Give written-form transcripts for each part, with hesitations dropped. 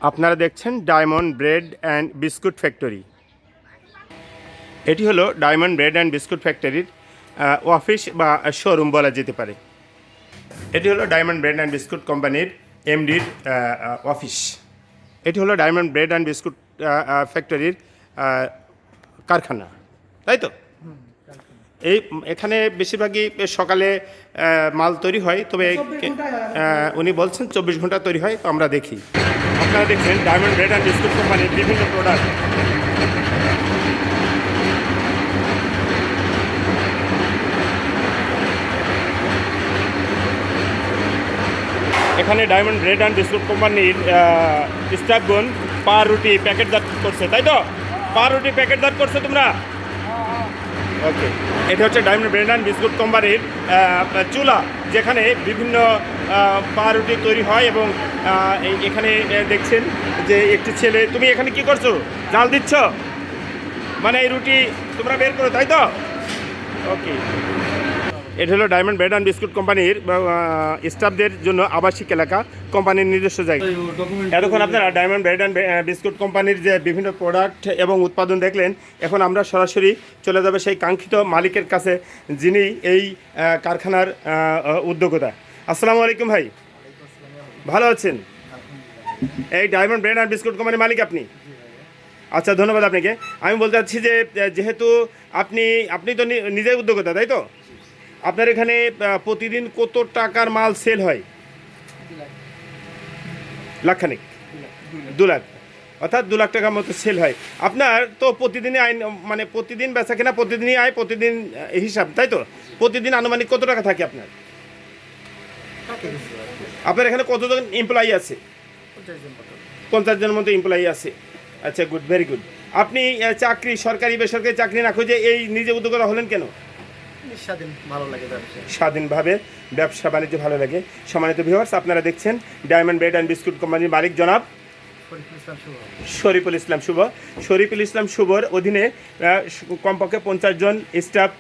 আপনারা দেখছেন diamond bread and biscuit factory. এটি হলো ডায়মন্ড ব্রেড অ্যান্ড বিস্কুট ফ্যাক্টরির অফিস বা শোরুম বলা যেতে পারে। এটি হলো ডায়মন্ড ব্রেড অ্যান্ড বিস্কুট কোম্পানির এমডির অফিস। এটি হলো ডায়মন্ড ব্রেড অ্যান্ড বিস্কুট ফ্যাক্টরির কারখানা, তাই তো? এখানে বেশিরভাগই সকালে মাল তৈরি হয়, তবে উনি বলছেন 24 ঘন্টা তৈরি হয়। তো আমরা দেখি, আপনারা দেখছেন ডায়মন্ড ব্রেড অ্যান্ড বিস্কুট কোম্পানির বিভিন্ন প্রোডাক্ট। এখানে ডায়মন্ড ব্রেড অ্যান্ড বিস্কুট কোম্পানির স্টাফগণ পাউরুটি প্যাকেটজাত করছে, তাই তো? পাউরুটি প্যাকেটজাত করছে তোমরা? ওকে, এটা হচ্ছে ডায়মন্ড ব্রেড অ্যান্ড বিস্কুট কোম্পানির চুলা, যেখানে বিভিন্ন পাউরুটি তৈরি হয়। এবং এখানে দেখছেন যে একটি ছেলে, তুমি এখানে কি করছো? জাল দিচ্ছ, মানে এই রুটি তোমরা বের করো, তাই তো? ওকে, এটা হলো ডায়মন্ড ব্রেড অ্যান্ড বিস্কুট কোম্পানির স্টাফদের জন্য আবাসিক এলাকা, কোম্পানির নিজস্ব জায়গা। এতক্ষণ আপনারা ডায়মন্ড ব্রেড অ্যান্ড বিস্কুট কোম্পানির যে বিভিন্ন প্রোডাক্ট এবং উৎপাদন দেখলেন। এখন আমরা সরাসরি চলে যাব সেই কাঙ্ক্ষিত মালিকের কাছে, যিনি এই কারখানার উদ্যোক্তা। আসসালামু আলাইকুম ভাই, ভালো আছেন? এই ডায়মন্ড ব্রেড অ্যান্ড বিস্কুট কোম্পানির মালিক আপনি? আচ্ছা, ধন্যবাদ আপনাকে। আমি বলতে চাচ্ছি যে যেহেতু আপনি তো নিজেই উদ্যোক্তা, তাই তো? আপনার এখানে প্রতিদিন কত টাকার মাল সেল হয়? লাখখানিক, 2 লাখ, অর্থাৎ 2 লাখ টাকার মতো সেল হয়। আপনার তো প্রতিদিনই আয়, মানে প্রতিদিন বেচা কেনা প্রতিদিনই আয়, প্রতিদিন হিসাব, তাই তো? প্রতিদিন আনুমানিক কত টাকা থাকে আপনার? আপনার এখানে কতজন এমপ্লয়ি আছে? 50 জনের মতো এমপ্লয়ি আছে। আচ্ছা, গুড, ভেরি গুড। আপনি চাকরি, সরকারি বেসরকারি চাকরি না খুঁজে এই নিজে উদ্যোক্তা হলেন কেন? স্বাধীনভাবে ব্যবসা বাণিজ্য ভালো লাগে। সম্মানিত ভিউয়ার্স, আপনারা দেখছেন ডায়মন্ড ব্রেড অ্যান্ড বিস্কুট কোম্পানির মালিক জনাব শরীফুল ইসলাম শুভ। শরীফুল ইসলাম শুভর অধীনে কমপক্ষে 50 জন স্টাফ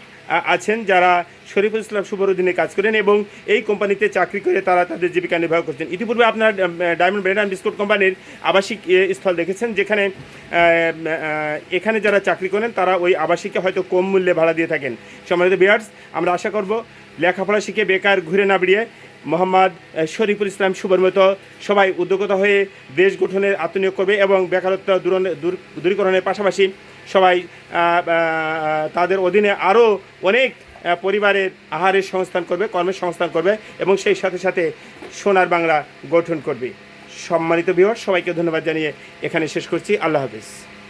আছেন, যারা শরীফুল ইসলাম শুভর অধীনে কাজ করেন এবং এই কোম্পানিতে চাকরি করে তারা তাদের জীবিকা নির্বাহ করছেন। ইতিপূর্বে আপনার ডায়মন্ড ব্রেড অ্যান্ড বিস্কুট কোম্পানির আবাসিক স্থল দেখেছেন, যেখানে এখানে যারা চাকরি করেন তারা ওই আবাসিককে হয়তো কম মূল্যে ভাড়া দিয়ে থাকেন। সম্মানিত ভিউয়ার্স, আমরা আশা করব লেখাপড়া শিখে বেকার ঘুরে না বেরিয়ে মোহাম্মদ শরীফুল ইসলাম শুভর মতো সবাই উদ্যোক্তা হয়ে দেশ গঠনের আত্মনিয়োগ করবে এবং বেকারত্ব দূরীকরণের পাশাপাশি সবাই তাদের অধীনে আরও অনেক পরিবারের আহারের সংস্থান করবে, কর্মের সংস্থান করবে এবং সেই সাথে সাথে সোনার বাংলা গঠন করবে। সম্মানিত ভিউয়ার্স, সবাইকে ধন্যবাদ জানিয়ে এখানে শেষ করছি। আল্লাহ হাফিজ।